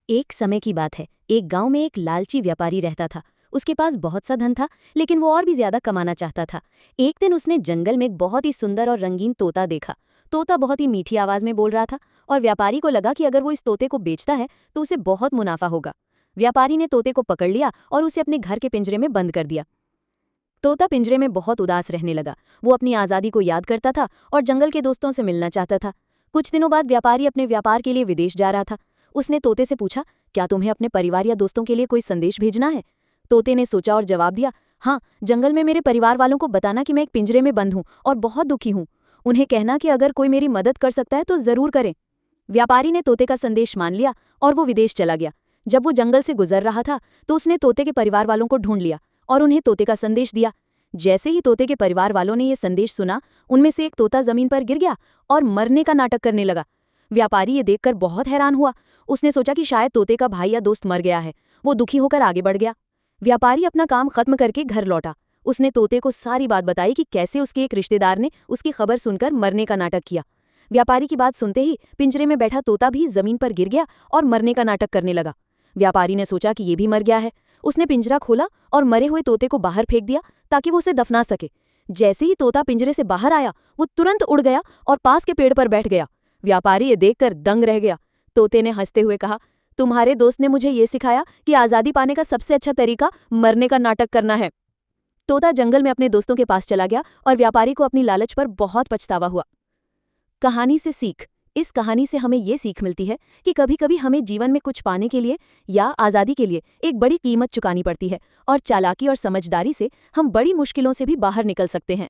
एक समय की बात है। एक गांव में एक लालची व्यापारी रहता था। उसके पास बहुत सा धन था, लेकिन वो और भी ज्यादा कमाना चाहता था। एक दिन उसने जंगल में एक बहुत ही सुंदर और रंगीन तोता देखा। तोता बहुत ही मीठी आवाज में बोल रहा था और व्यापारी को लगा कि अगर वो इस तोते को बेचता है तो उसे बहुत मुनाफा होगा। व्यापारी ने तोते को पकड़ लिया और उसे अपने घर के पिंजरे में बंद कर दिया। तोता पिंजरे में बहुत उदास रहने लगा। वो अपनी आज़ादी को याद करता था और जंगल के दोस्तों से मिलना चाहता था। कुछ दिनों बाद व्यापारी अपने व्यापार के लिए विदेश जा रहा था। उसने तोते से पूछा, क्या तुम्हें अपने परिवार या दोस्तों के लिए कोई संदेश भेजना है? तोते ने सोचा और जवाब दिया, हाँ, जंगल में मेरे परिवार वालों को बताना कि मैं एक पिंजरे में बंद हूँ और बहुत दुखी हूँ। उन्हें कहना कि अगर कोई मेरी मदद कर सकता है तो जरूर करें। व्यापारी ने तोते का संदेश मान लिया और वो विदेश चला गया। जब वो जंगल से गुजर रहा था तो उसने तोते के परिवार वालों को ढूंढ लिया और उन्हें तोते का संदेश दिया। जैसे ही तोते के परिवार वालों ने ये संदेश सुना, उनमें से एक तोता जमीन पर गिर गया और मरने का नाटक करने लगा। व्यापारी ये देखकर बहुत हैरान हुआ। उसने सोचा कि शायद तोते का भाई या दोस्त मर गया है। वो दुखी होकर आगे बढ़ गया। व्यापारी अपना काम खत्म करके घर लौटा। उसने तोते को सारी बात बताई कि कैसे उसके एक रिश्तेदार ने उसकी खबर सुनकर मरने का नाटक किया। व्यापारी की बात सुनते ही पिंजरे में बैठा तोता भी जमीन पर गिर गया और मरने का नाटक करने लगा। व्यापारी ने सोचा कि ये भी मर गया है। उसने पिंजरा खोला और मरे हुए तोते को बाहर फेंक दिया ताकि वो उसे दफना सके। जैसे ही तोता पिंजरे से बाहर आया, वो तुरंत उड़ गया और पास के पेड़ पर बैठ गया। व्यापारी ये देखकर दंग रह गया। तोते ने हंसते हुए कहा, तुम्हारे दोस्त ने मुझे ये सिखाया कि आज़ादी पाने का सबसे अच्छा तरीका मरने का नाटक करना है। तोता जंगल में अपने दोस्तों के पास चला गया और व्यापारी को अपनी लालच पर बहुत पछतावा हुआ। कहानी से सीख। इस कहानी से हमें ये सीख मिलती है कि कभी कभी हमें जीवन में कुछ पाने के लिए या आज़ादी के लिए एक बड़ी कीमत चुकानी पड़ती है, और चालाकी और समझदारी से हम बड़ी मुश्किलों से भी बाहर निकल सकते हैं।